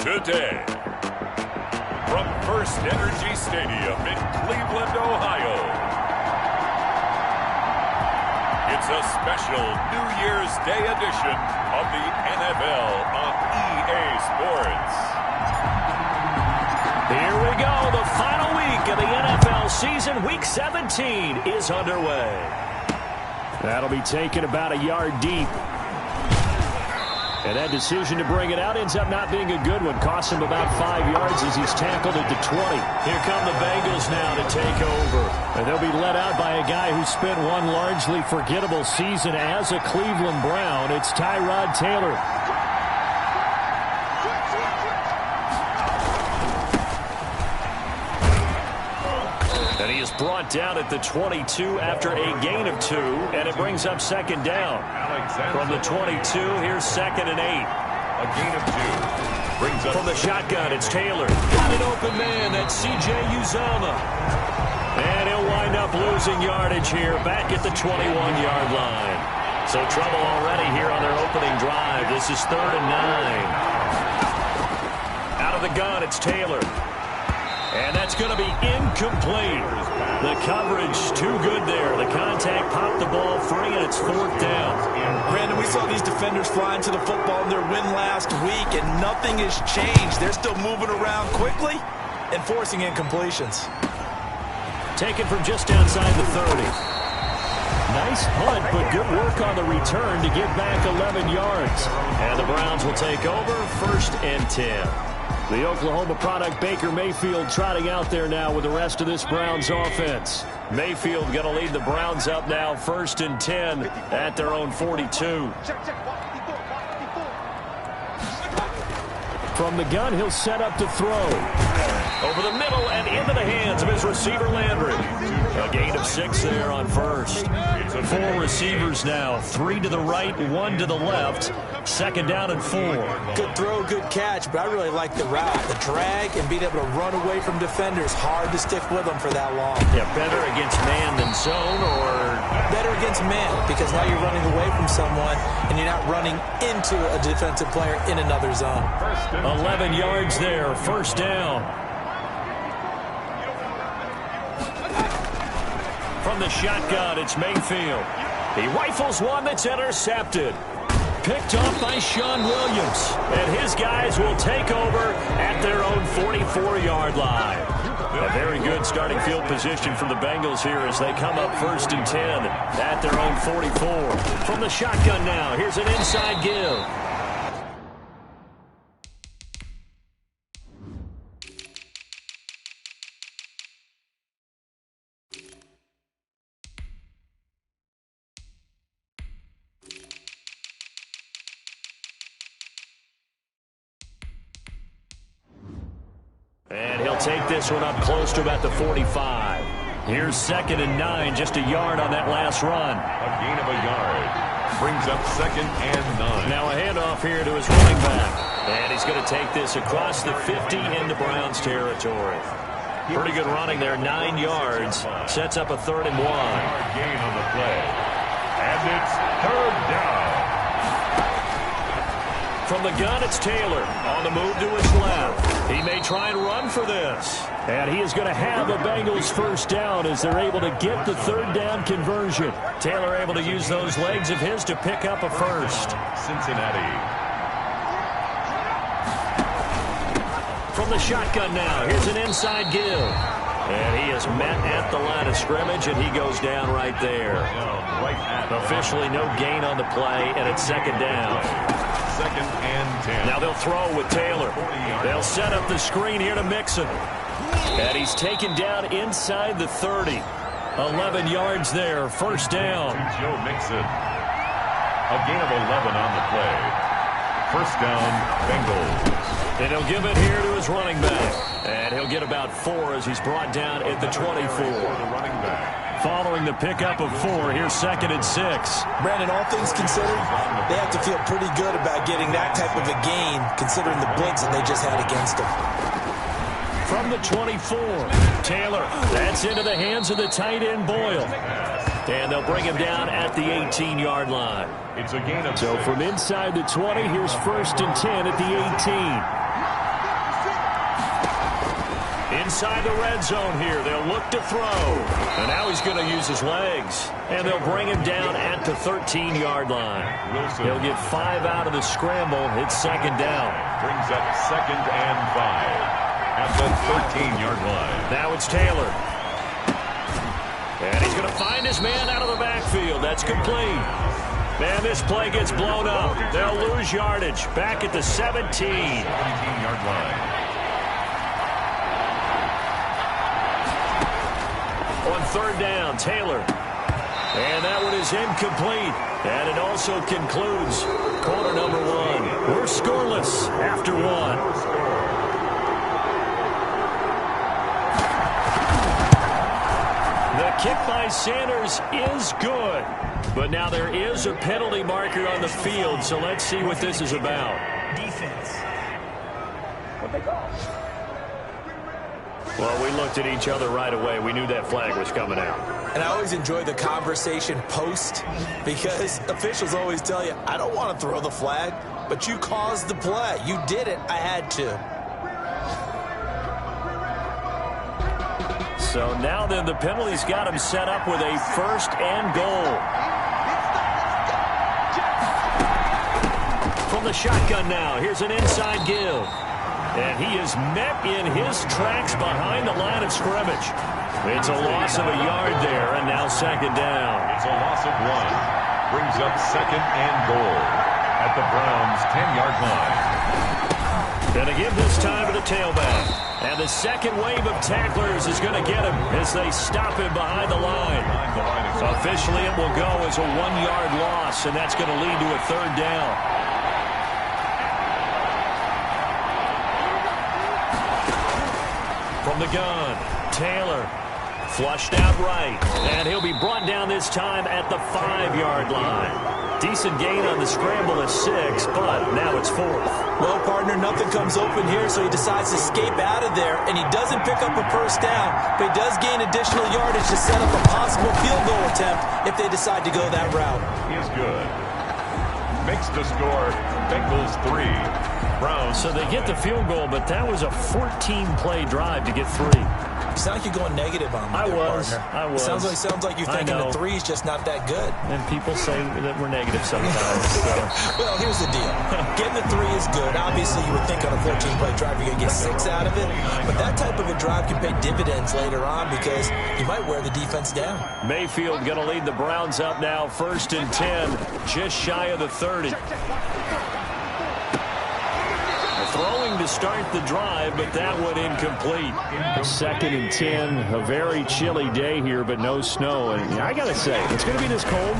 today. From First Energy Stadium in Cleveland, Ohio, it's a special New Year's Day edition of the NFL on EA Sports. Here we go. The final week of the NFL season. Week 17 is underway. That'll be taken about a yard deep. And that decision to bring it out ends up not being a good one. Costs him about 5 yards as he's tackled at the 20. Here come the Bengals now to take over. And they'll be led out by a guy who spent one largely forgettable season as a Cleveland Brown. It's Tyrod Taylor. And he is brought down at the 22 after a gain of 2, and it brings up second down. From the 22, here's 2nd and 8. A gain of 2. Brings up from the shotgun, it's Taylor. Got an open man, that's C.J. Uzomah. And he'll wind up losing yardage here back at the 21-yard line. So trouble already here on their opening drive. This is 3rd and 9. Out of the gun, it's Taylor. And that's going to be incomplete. The coverage too good there. The contact popped the ball free, and it's 4th down. Brandon, we saw these defenders flying to the football in their win last week, and nothing has changed. They're still moving around quickly and forcing incompletions. Taken from just outside the 30. Nice punt, but good work on the return to get back 11 yards. And the Browns will take over 1st and 10. The Oklahoma product, Baker Mayfield, trotting out there now with the rest of this Browns offense. Mayfield going to lead the Browns up now, 1st and 10 at their own 42. From the gun, he'll set up to throw. Over the middle and into the hands of his receiver, Landry. A gain of 6 there on first. 4 receivers now, 3 to the right, 1 to the left. 2nd down and 4. Good throw, good catch, but I really like the route. The drag and being able to run away from defenders. Hard to stick with them for that long. Yeah, better against man than zone, or better against man, because now you're running away from someone and you're not running into a defensive player in another zone. 11 yards there, 1st down. From the shotgun, it's Mayfield. He rifles one that's intercepted. Picked off by Sean Williams. And his guys will take over at their own 44-yard line. A very good starting field position from the Bengals here as they come up 1st and 10 at their own 44. From the shotgun now, here's an inside give. And he'll take this one up close to about the 45. Here's 2nd and 9, just a yard on that last run. a gain of a yard. Brings up 2nd and 9. Now a handoff here to his running back. And he's going to take this across the 50 into Browns territory. Pretty good running there, 9 yards. Sets up a 3rd and 1. Gain on the play. And it's 3rd down. From the gun, it's Taylor. On the move to his left. He may try and run for this. And he is going to have a Bengals 1st down as they're able to get the 3rd down conversion. Taylor able to use those legs of his to pick up a 1st. Cincinnati. From the shotgun now, here's an inside give. And he is met at the line of scrimmage, and he goes down right there. Officially no gain on the play, and it's 2nd down. 2nd and 10. Now they'll throw with Taylor. They'll set up the screen here to Mixon. And he's taken down inside the 30. 11 yards there, 1st down. Joe Mixon. A gain of 11 on the play. 1st down, Bengals. And he'll give it here to his running back. And he'll get about 4 as he's brought down at the 24. The running back. Following the pickup of 4, here's 2nd and 6. Brandon, all things considered, they have to feel pretty good about getting that type of a gain, considering the blitz that they just had against them. From the 24, Taylor. That's into the hands of the tight end, Boyle. And they'll bring him down at the 18-yard line. It's a gain of So from inside the 20, here's 1st and 10 at the 18. inside the red zone here. They'll look to throw. And now he's going to use his legs. And they'll bring him down at the 13-yard line. He'll get 5 out of the scramble. It's second down. Brings up 2nd and 5 at the 13-yard line. Now it's Taylor. And he's going to find his man out of the backfield. That's complete. Man, this play gets blown up. They'll lose yardage. Back at the 17-yard line. On third down, Taylor. And that one is incomplete. And it also concludes quarter number 1. We're scoreless after 1. The kick by Sanders is good. But now there is a penalty marker on the field, so let's see what this is about. Defense. What they call? Well, we looked at each other right away. We knew that flag was coming out. And I always enjoy the conversation post because officials always tell you, I don't want to throw the flag, but you caused the play. You did it. I had to. So now then the penalty's got him set up with a 1st and goal. From the shotgun now, here's an inside give. And he is met in his tracks behind the line of scrimmage. It's a loss of a yard there, and now second down. It's a loss of 1. Brings up 2nd and goal at the Browns' 10-yard line. Going to give this time to the tailback. And the second wave of tacklers is going to get him as they stop him behind the line. Officially, it will go as a 1-yard loss, and that's going to lead to a third down. From the gun, Taylor flushed out right, and he'll be brought down this time at the 5-yard line. Decent gain on the scramble at 6, but now it's 4th. Well, partner, nothing comes open here, so he decides to escape out of there, and he doesn't pick up a first down, but he does gain additional yardage to set up a possible field goal attempt if they decide to go that route. He is good. Makes the score Bengals 3. Browns. So they get the field goal, but that was a 14-play drive to get 3. You sound like you're going negative on me, I was. Sounds like you're thinking the 3 is just not that good. And people say that we're negative sometimes. So. Well, here's the deal. Getting the 3 is good. Obviously, you would think on a 14-play drive you're going to get 6 out of it. But that type of a drive can pay dividends later on because you might wear the defense down. Mayfield going to lead the Browns up now, 1st and 10, just shy of the 30. Throwing to start the drive, but that one incomplete. 2nd and 10, a very chilly day here, but no snow. And I got to say, it's going to be this cold.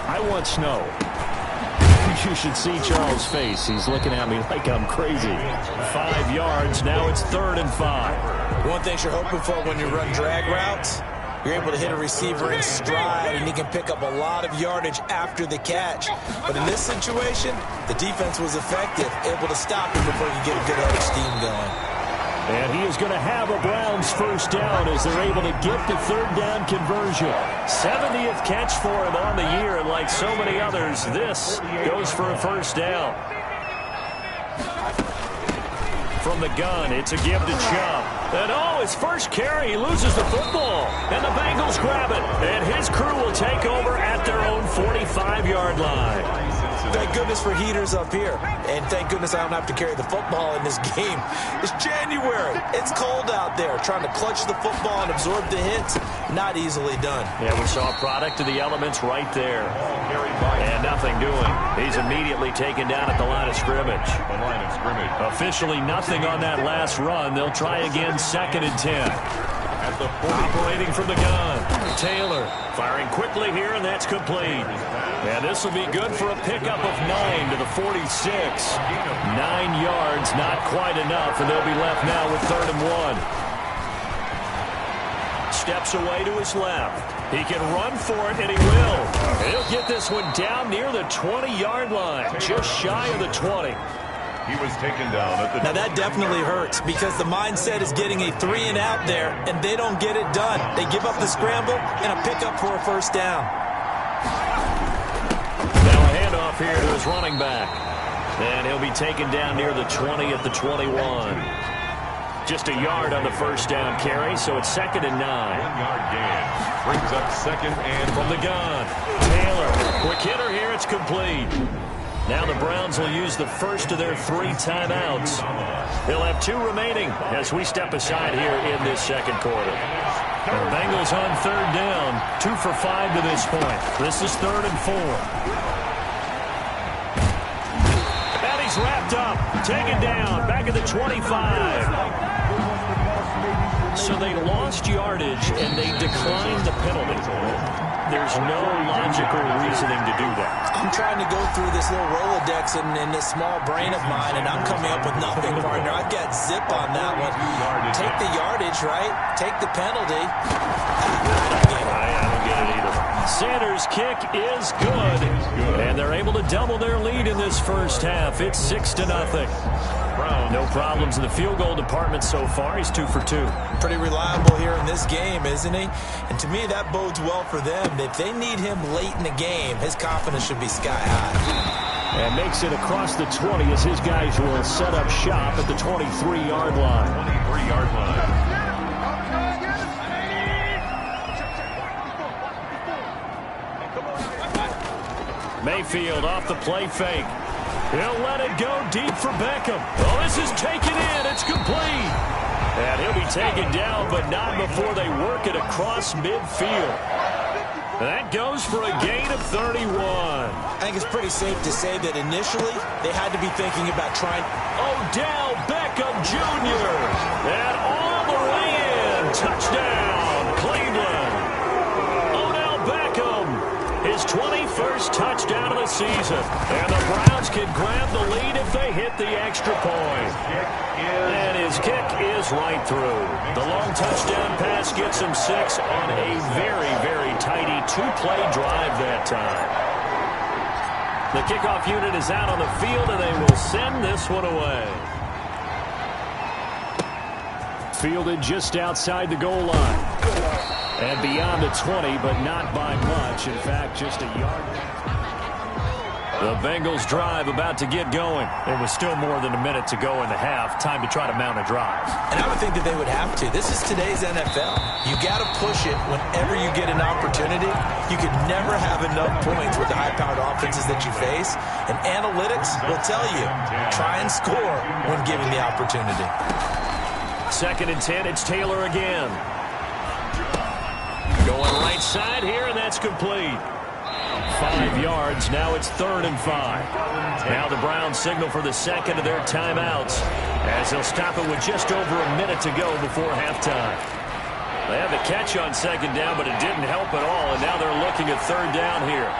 I want snow. You should see Charles' face. He's looking at me like I'm crazy. 5 yards. Now it's 3rd and 5. One thing you're hoping for when you run drag routes, you're able to hit a receiver in stride, and he can pick up a lot of yardage after the catch. But in this situation, the defense was effective, able to stop him before you get a good head of steam going. And he is going to have a Browns first down as they're able to get the 3rd down conversion. 70th catch for him on the year, and like so many others, this goes for a first down. From the gun, it's a give to Chubb. And his first carry, he loses the football. And the Bengals grab it. And his crew will take over at their own 45-yard line. Thank goodness for heaters up here. And thank goodness I don't have to carry the football in this game. It's January. It's cold out there. Trying to clutch the football and absorb the hits, not easily done. Yeah, we saw a product of the elements right there. And nothing doing. He's immediately taken down at the line of scrimmage. Officially nothing on that last run. They'll try again, 2nd and 10. Operating from the gun. Taylor firing quickly here, and that's complete. And this will be good for a pickup of 9 to the 46. 9 yards, not quite enough, and they'll be left now with 3rd and 1. Steps away to his left. He can run for it, and he will. And he'll get this one down near the 20-yard line, just shy of the 20. He was taken down at the... Now that definitely hurts because the mindset is getting a 3 and out there, and they don't get it done. They give up the scramble and a pickup for a first down. Now a handoff here to his running back. And he'll be taken down near the 20 at the 21. just a yard on the first down carry, so it's 2nd and 9. 1-yard gain. Brings up 2nd and from the gun. Taylor, quick hitter here, it's complete. Now the Browns will use the first of their 3 timeouts. They'll have 2 remaining as we step aside here in this second quarter. The Bengals on 3rd down, 2 for 5 to this point. This is 3rd and 4. And he's wrapped up, taken down, back at the 25. So they lost yardage and they declined the penalty. There's no logical reasoning to do that. I'm trying to go through this little Rolodex in this small brain of mine, and I'm coming up with nothing, partner. I've got zip on that one. Take the yardage, right? Take the penalty. I don't get it either. Sanders' kick is good, and they're able to double their lead in this first half. It's 6-0. No problems in the field goal department so far. He's 2 for 2. Pretty reliable here in this game, isn't he? And to me, that bodes well for them. If they need him late in the game, his confidence should be sky high. And makes it across the 20 as his guys will set up shop at the 23-yard line. 23-yard line. Mayfield off the play fake. He'll let it go deep for Beckham. Oh, this is taken in. It's complete. And he'll be taken down, but not before they work it across midfield. That goes for a gain of 31. I think it's pretty safe to say that initially they had to be thinking about trying. Odell Beckham Jr. And all the way in. Touchdown, Cleveland. Odell Beckham, his 21st touchdown of the season. And the Browns can grab the lead if they hit the extra point. And his kick is right through. The long touchdown pass gets him 6 on a very, very tidy 2-play drive that time. The kickoff unit is out on the field, and they will send this one away. Fielded just outside the goal line. And beyond the 20, but not by much. In fact, just a yard. The Bengals drive about to get going. There was still more than a minute to go in the half. Time to try to mount a drive. And I would think that they would have to. This is today's NFL. You got to push it whenever you get an opportunity. You can never have enough points with the high-powered offenses that you face. And analytics will tell you, try and score when given the opportunity. 2nd and 10, it's Taylor again. Going right side here, and that's complete. 5 yards. Now it's 3rd and 5. Now the Browns signal for the second of their timeouts as they'll stop it with just over a minute to go before halftime. They had the catch on 2nd down, but it didn't help at all, and now they're looking at 3rd down here.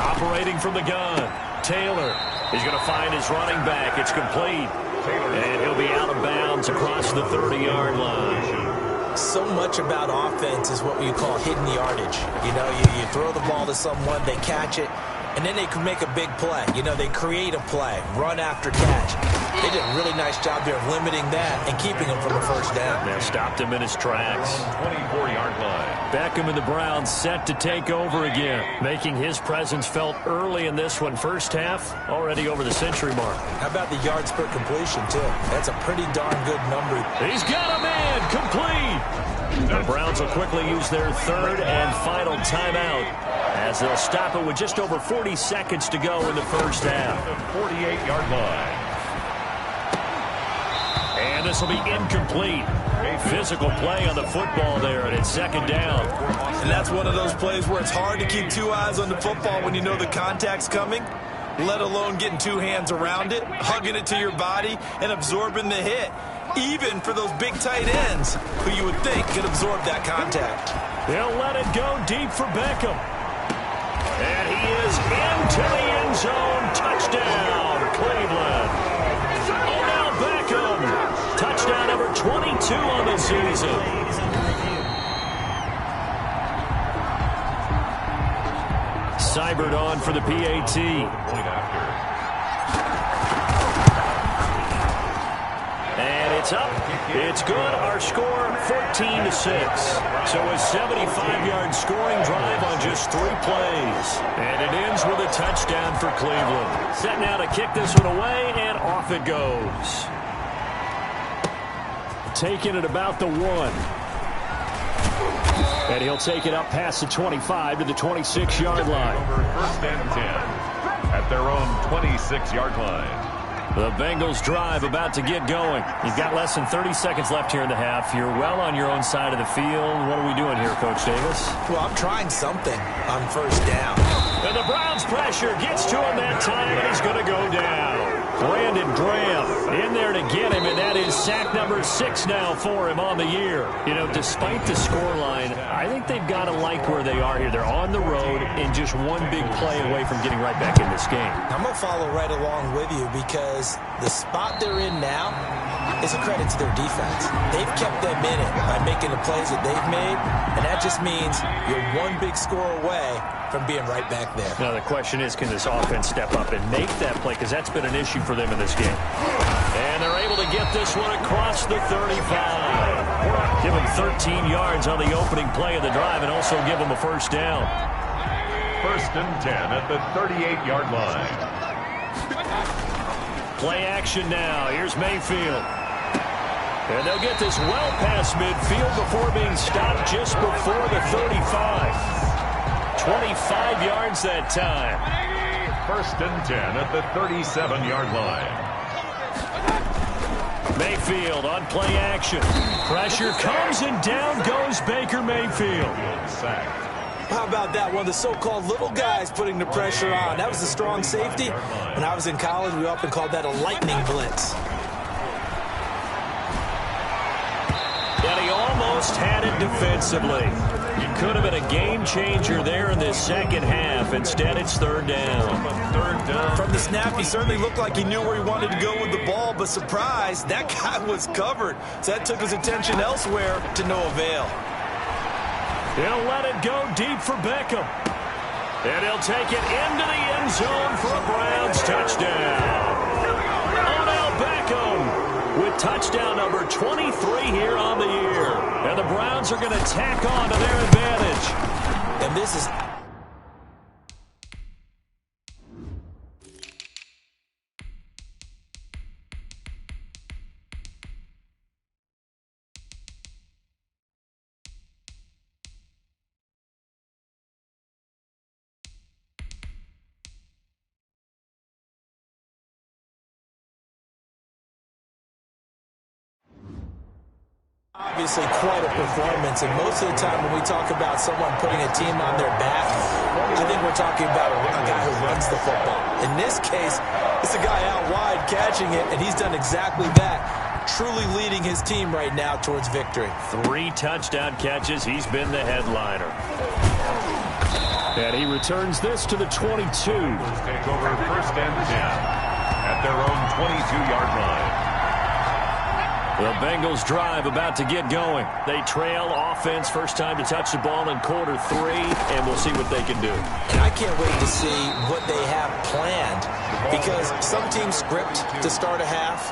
Operating from the gun, Taylor is going to find his running back. It's complete, and he'll be out of bounds across the 30-yard line. So much about offense is what we call hidden yardage. You know, you throw the ball to someone, they catch it, and then they can make a big play. You know, they create a play, run after catch. They did a really nice job there of limiting that and keeping him from a first down. They stopped him in his tracks. 24-yard line. Beckham and the Browns set to take over again, making his presence felt early in this one. First half, already over the century mark. How about the yards per completion, too? That's a pretty darn good number. He's got a man, complete. The Browns will quickly use their 3rd and final timeout as they'll stop it with just over 40 seconds to go in the first half. 48-yard line. And this will be incomplete. A physical play on the football there, and it's 2nd down. And that's one of those plays where it's hard to keep 2 eyes on the football when you know the contact's coming, let alone getting 2 hands around it, hugging it to your body, and absorbing the hit. Even for those big tight ends who you would think could absorb that contact. They'll let it go deep for Beckham. And he is into the end zone. Touchdown, Cleveland. Odell Beckham. Touchdown number 22 on the season. Seibert on for the PAT. And it's up. It's good. Our score, 14-6. So a 75-yard scoring drive on just 3 plays. And it ends with a touchdown for Cleveland. Set now to kick this one away, and off it goes. Taking it about the 1. And he'll take it up past the 25 to the 26-yard line. First and 10 at their own 26-yard line. The Bengals drive about to get going. You've got less than 30 seconds left here in the half. You're well on your own side of the field. What are we doing here, Coach Davis? Well, I'm trying something on first down. And the Browns pressure gets to him that time, and he's going to go down. Brandon Graham in there to get him, and that is sack number 6 now for him on the year. You know, despite the scoreline, I think they've got to like where they are here. They're on the road and just one big play away from getting right back in this game. I'm going to follow right along with you because the spot they're in now is a credit to their defense. They've kept them in it by making the plays that they've made, and that just means you're one big score away from being right back there. Now, the question is, can this offense step up and make that play? Because that's been an issue for them in this game. And they're able to get this one across the 35. Give them 13 yards on the opening play of the drive and also give them a first down. First and 10 at the 38-yard line. Play action now. Here's Mayfield. And they'll get this well past midfield before being stopped just before the 35. 25 yards that time. First and 10 at the 37-yard line. Mayfield on play action. Pressure comes and down goes Baker Mayfield. Sacked. How about that? One of the so-called little guys putting the pressure on. That was a strong safety. When I was in college, we often called that a lightning blitz. And he almost had it defensively. It could have been a game changer there in this second half. Instead, it's third down. From the snap, he certainly looked like he knew where he wanted to go with the ball, but surprise, that guy was covered. So that took his attention elsewhere to no avail. He'll let it go deep for Beckham. And he'll take it into the end zone for a Browns touchdown. Odell Beckham with touchdown number 23 here on the year. And the Browns are going to tack on to their advantage. And this is... obviously quite a performance, and most of the time when we talk about someone putting a team on their back, I think we're talking about a guy who runs the football. In this case, it's a guy out wide catching it, and he's done exactly that, truly leading his team right now towards victory. 3 touchdown catches. He's been the headliner. And he returns this to the 22. Take over first and 10 at their own 22-yard line. The Bengals drive about to get going. They trail offense, first time to touch the ball in quarter 3, and we'll see what they can do. And I can't wait to see what they have planned, because some teams script to start a half.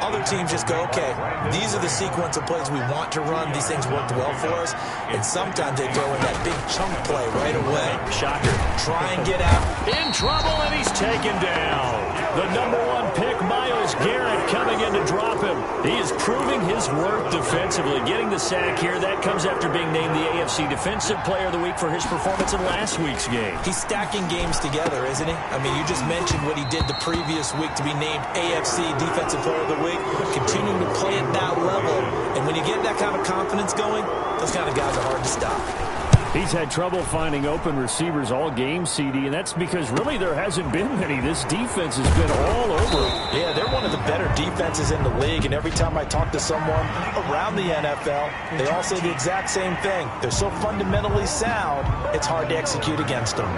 Other teams just go, okay, these are the sequence of plays we want to run. These things worked well for us. And sometimes they throw in that big chunk play right away. Shocker. Try and get out. In trouble, and he's taken down. The #1 pick, Myles Garrett, coming in to drop him. He is proving his worth defensively. Getting the sack here, that comes after being named the AFC Defensive Player of the Week for his performance in last week's game. He's stacking games together, isn't he? I mean, you just mentioned what he did the previous week to be named AFC Defensive Player of the Week. Continuing to play at that level. And when you get that kind of confidence going, those kind of guys are hard to stop. He's had trouble finding open receivers all game, CD, and that's because really there hasn't been many. This defense has been all over. Yeah, they're one of the better defenses in the league, and every time I talk to someone around the NFL, they all say the exact same thing. They're so fundamentally sound, it's hard to execute against them.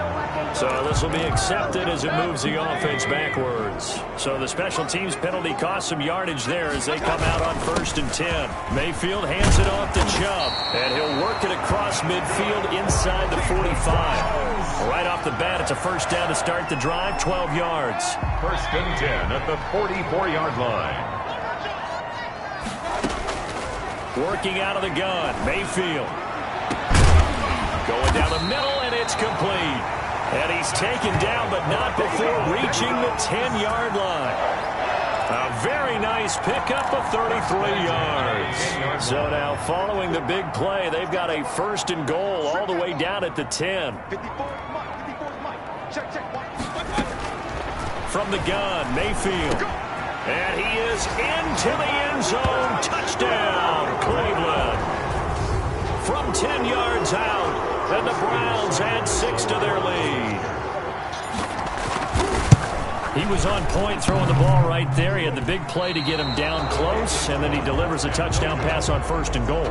So this will be accepted as it moves the offense backwards. So the special teams penalty cost some yardage there as they come out on 1st and 10. Mayfield hands it off to Chubb, and he'll work it across midfield inside the 45. Right off the bat, it's a first down to start the drive, 12 yards. First and 10 at the 44-yard line. Working out of the gun, Mayfield. Going down the middle, and it's complete. And he's taken down, but not before reaching the 10-yard line. A very nice pickup of 33 yards. So now, following the big play, they've got a 1st and goal all the way down at the 10. From the gun, Mayfield. And he is into the end zone. Touchdown, Cleveland. From 10 yards out, and the Browns add 6 to their lead. He was on point throwing the ball right there. He had the big play to get him down close, and then he delivers a touchdown pass on 1st and goal.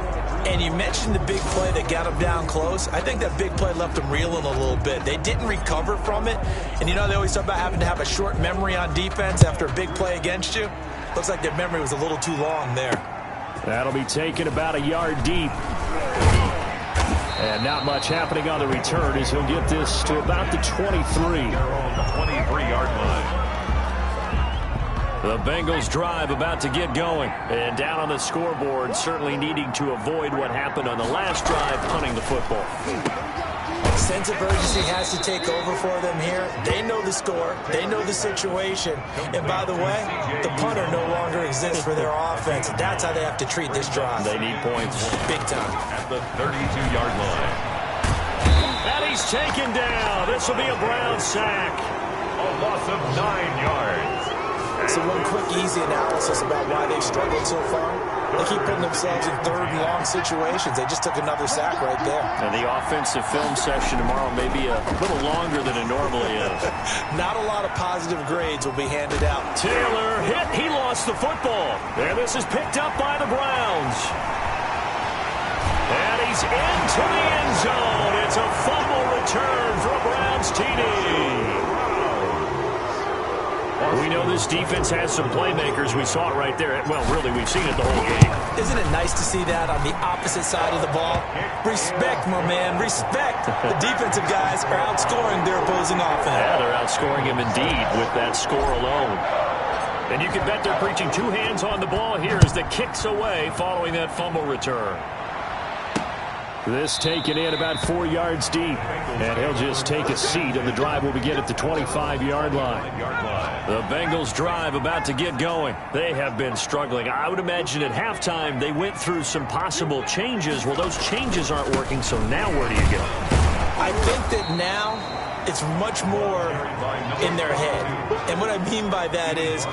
And you mentioned the big play that got him down close. I think that big play left him reeling a little bit. They didn't recover from it. And, you know, they always talk about having to have a short memory on defense after a big play against you. Looks like their memory was a little too long there. That'll be taken about a yard deep. And not much happening on the return as he'll get this to about the 23. On the 23-yard line. The Bengals drive about to get going. And down on the scoreboard, certainly needing to avoid what happened on the last drive, punting the football. Sense of urgency has to take over for them here. They know the score. They know the situation. And by the way, the punter no longer exists for their offense. That's how they have to treat this drive. They need points. Big time. At the 32-yard line. And he's taken down. This will be a Brown sack. A loss of 9 yards. So one quick, easy analysis about why they've struggled so far. They keep putting themselves in 3rd and long situations. They just took another sack right there. And the offensive film session tomorrow may be a little longer than it normally is. Not a lot of positive grades will be handed out. Taylor hit. He lost the football. And this is picked up by the Browns. And he's into the end zone. It's a fumble return for a Browns TD. We know this defense has some playmakers. We saw it right there. Well, really, we've seen it the whole game. Isn't it nice to see that on the opposite side of the ball? Respect, my man, respect. The defensive guys are outscoring their opposing offense. Yeah, they're outscoring him indeed with that score alone. And you can bet they're preaching 2 hands on the ball here as the kick's away following that fumble return. This taken in about 4 yards deep. And he'll just take a seat, and the drive will begin at the 25-yard line. The Bengals drive about to get going. They have been struggling. I would imagine at halftime they went through some possible changes. Well, those changes aren't working, so now where do you go? I think that now it's much more in their head. And what I mean by that is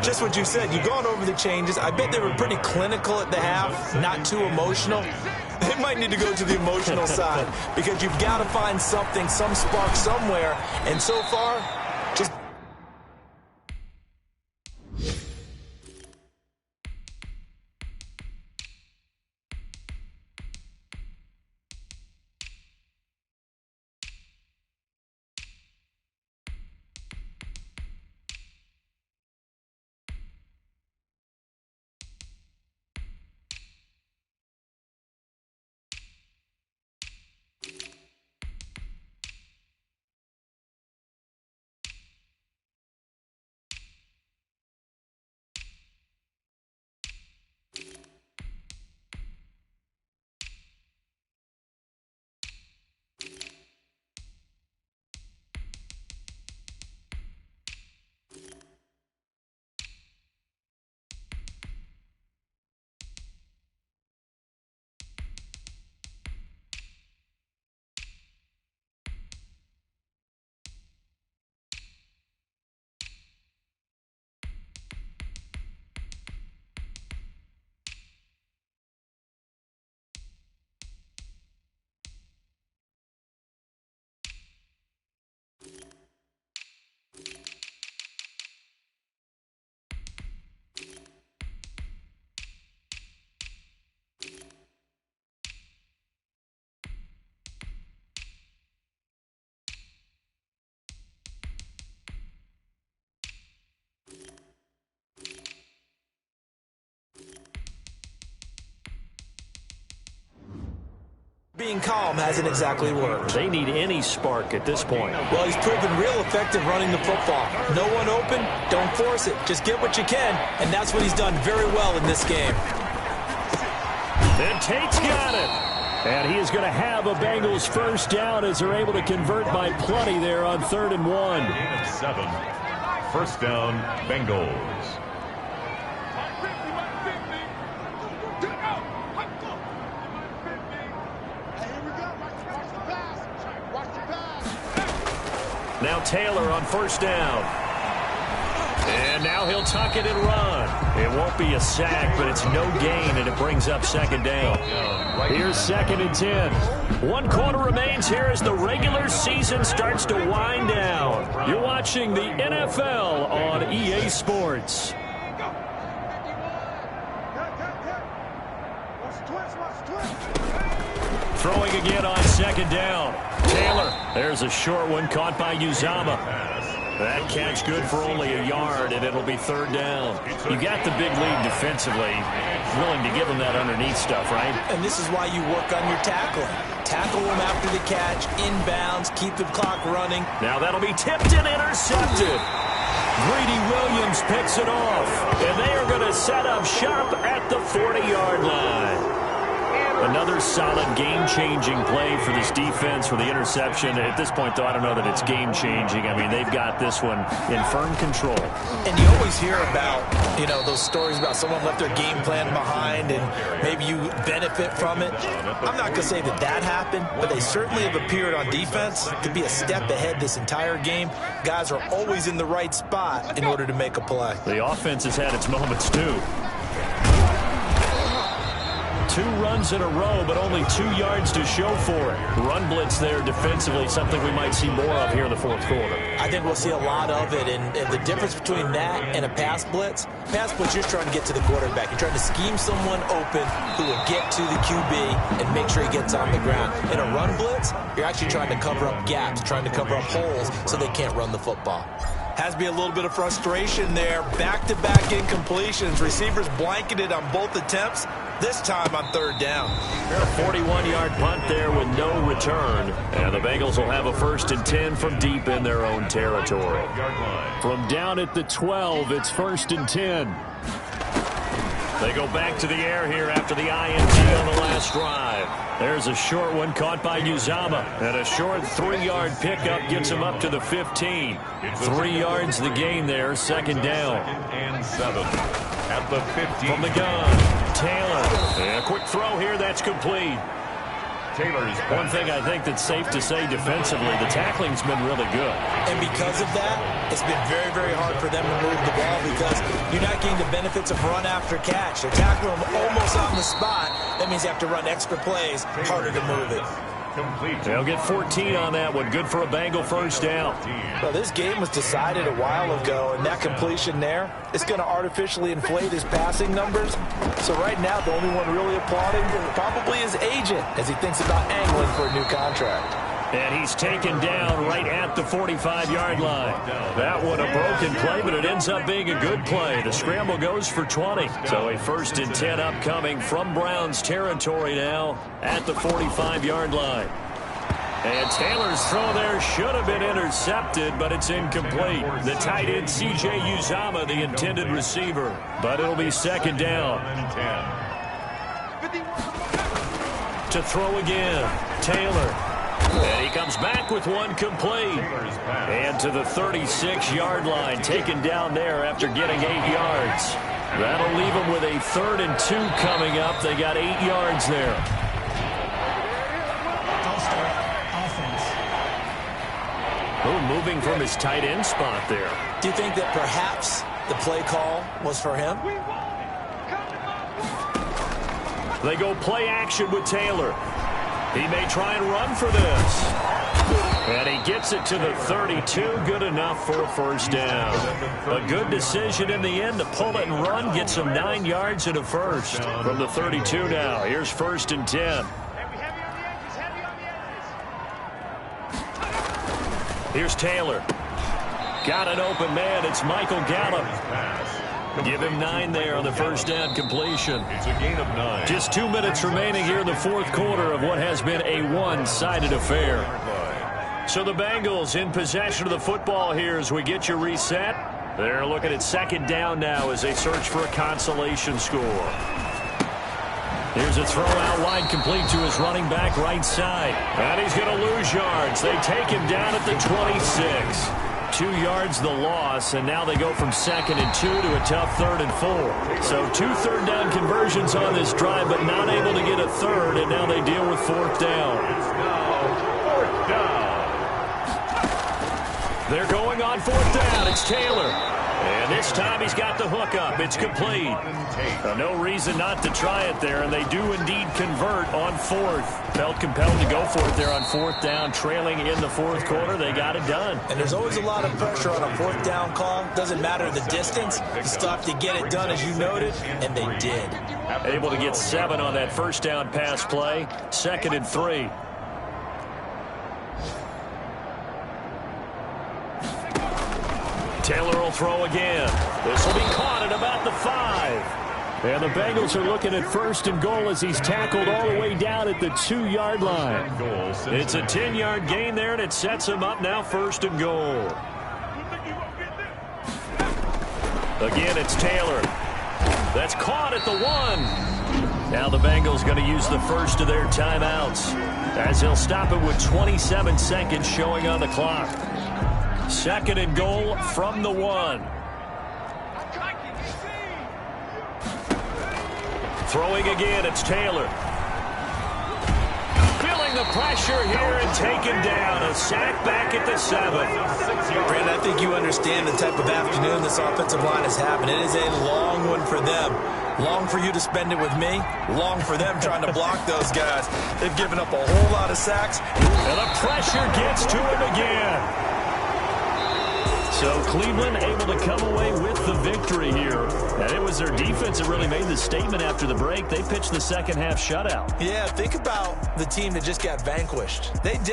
just what you said. You've gone over the changes. I bet they were pretty clinical at the half, not too emotional. They might need to go to the emotional side because you've got to find something, some spark somewhere. And so far, just... Being calm hasn't exactly worked. They need any spark at this point. Well, he's proven real effective running the football. No one open, don't force it. Just get what you can, and that's what he's done very well in this game. And Tate's got it. And he is going to have a Bengals first down as they're able to convert by plenty there on 3rd and 1. Gain of 7. First down, Bengals. Now Taylor on first down. And now he'll tuck it and run. It won't be a sack, but it's no gain, and it brings up 2nd down. Here's 2nd and 10. 1 quarter remains here as the regular season starts to wind down. You're watching the NFL on EA Sports. Throwing again on 2nd down. Taylor, there's a short one caught by Uzomah. That catch good for only a yard, and it'll be 3rd down. You got the big lead defensively. Willing to give them that underneath stuff, right? And this is why you work on your tackling. Tackle them after the catch, inbounds, keep the clock running. Now that'll be tipped and intercepted. Greedy Williams picks it off, and they are going to set up shop at the 40-yard line. Another solid game-changing play for this defense for the interception. At this point, though, I don't know that it's game-changing. I mean, they've got this one in firm control. And you always hear about, those stories about someone left their game plan behind and maybe you benefit from it. I'm not going to say that that happened, but they certainly have appeared on defense to be a step ahead this entire game. Guys are always in the right spot in order to make a play. The offense has had its moments, too. 2 runs in a row, but only 2 yards to show for it. Run blitz there defensively, something we might see more of here in the 4th quarter. I think we'll see a lot of it, and the difference between that and a pass blitz, you're trying to get to the quarterback. You're trying to scheme someone open who will get to the QB and make sure he gets on the ground. In a run blitz, you're actually trying to cover up gaps, trying to cover up holes so they can't run the football. Has to be a little bit of frustration there. Back-to-back incompletions. Receivers blanketed on both attempts, this time on 3rd down. A 41-yard punt there with no return. And the Bengals will have a 1st and 10 from deep in their own territory. From down at the 12, it's 1st and 10. They go back to the air here after the INT on the last drive. There's a short one caught by Uzomah. And a short 3-yard pickup gets him up to the 15. 3 yards the gain there, 2nd down. 2nd and 7 at the 15. From the gun, Taylor. And a quick throw here, that's complete. Taylor's one thing I think that's safe to say defensively, the tackling's been really good. And because of that, it's been very, very hard for them to move the ball because you're not getting the benefits of run after catch. They're tackling them almost on the spot. That means you have to run extra plays, harder to move it. Complete. They'll get 14 on that one. Good for a Bengal first down. Well, this game was decided a while ago, and that completion there is going to artificially inflate his passing numbers. So right now, the only one really applauding probably his agent as he thinks about angling for a new contract. And he's taken down right at the 45-yard line. That one a broken play, but it ends up being a good play. The scramble goes for 20. So a 1st and 10 upcoming from Browns territory now at the 45-yard line. And Taylor's throw there should have been intercepted, but it's incomplete. The tight end, C.J. Uzomah, the intended receiver. But it'll be 2nd down. To throw again, Taylor. And he comes back with one complete. And to the 36-yard line, taken down there after getting 8 yards. That'll leave him with a 3rd and 2 coming up. They got 8 yards there. Oh, moving from his tight end spot there. Do you think that perhaps the play call was for him? They go play action with Taylor. He may try and run for this. And he gets it to the 32. Good enough for a first down. A good decision in the end to pull it and run. Gets him 9 yards and a first. From the 32 now. Here's 1st and 10. Here's Taylor. Got an open man. It's Michael Gallup. Give him 9 there on the first down completion. It's a gain of 9. Just 2 minutes remaining here in the 4th quarter of what has been a one-sided affair. So the Bengals in possession of the football here as we get you reset. They're looking at 2nd down now as they search for a consolation score. Here's a throw out wide, complete to his running back right side. And he's going to lose yards. They take him down at the 26. 2 yards the loss, and now they go from 2nd and 2 to a tough 3rd and 4. So 2 third-down conversions on this drive, but not able to get a third, and now they deal with 4th down. Fourth down. They're going on 4th down. It's Taylor. And this time he's got the hook up. It's complete. No reason not to try it there, and they do indeed convert on 4th. Felt compelled to go for it there on 4th down, trailing in the 4th quarter. They got it done. And there's always a lot of pressure on a 4th down call. Doesn't matter the distance. You still have to get it done, as you noted, and they did. Able to get 7 on that 1st down pass play. 2nd and 3. Taylor will throw again. This will be caught at about the 5. And the Bengals are looking at 1st and goal as he's tackled all the way down at the 2-yard line. It's a 10-yard gain there, and it sets him up now 1st and goal. Again, it's Taylor. That's caught at the 1. Now the Bengals going to use the first of their timeouts as he'll stop it with 27 seconds showing on the clock. 2nd and goal from the 1. Throwing again, it's Taylor. Feeling the pressure here and taken down. A sack back at the 7. Brandon, I think you understand the type of afternoon this offensive line is having. It is a long one for them. Long for you to spend it with me. Long for them trying to block those guys. They've given up a whole lot of sacks. And the pressure gets to him again. So Cleveland able to come away with the victory here. And it was their defense that really made the statement after the break. They pitched the second half shutout. Yeah, think about the team that just got vanquished. They did.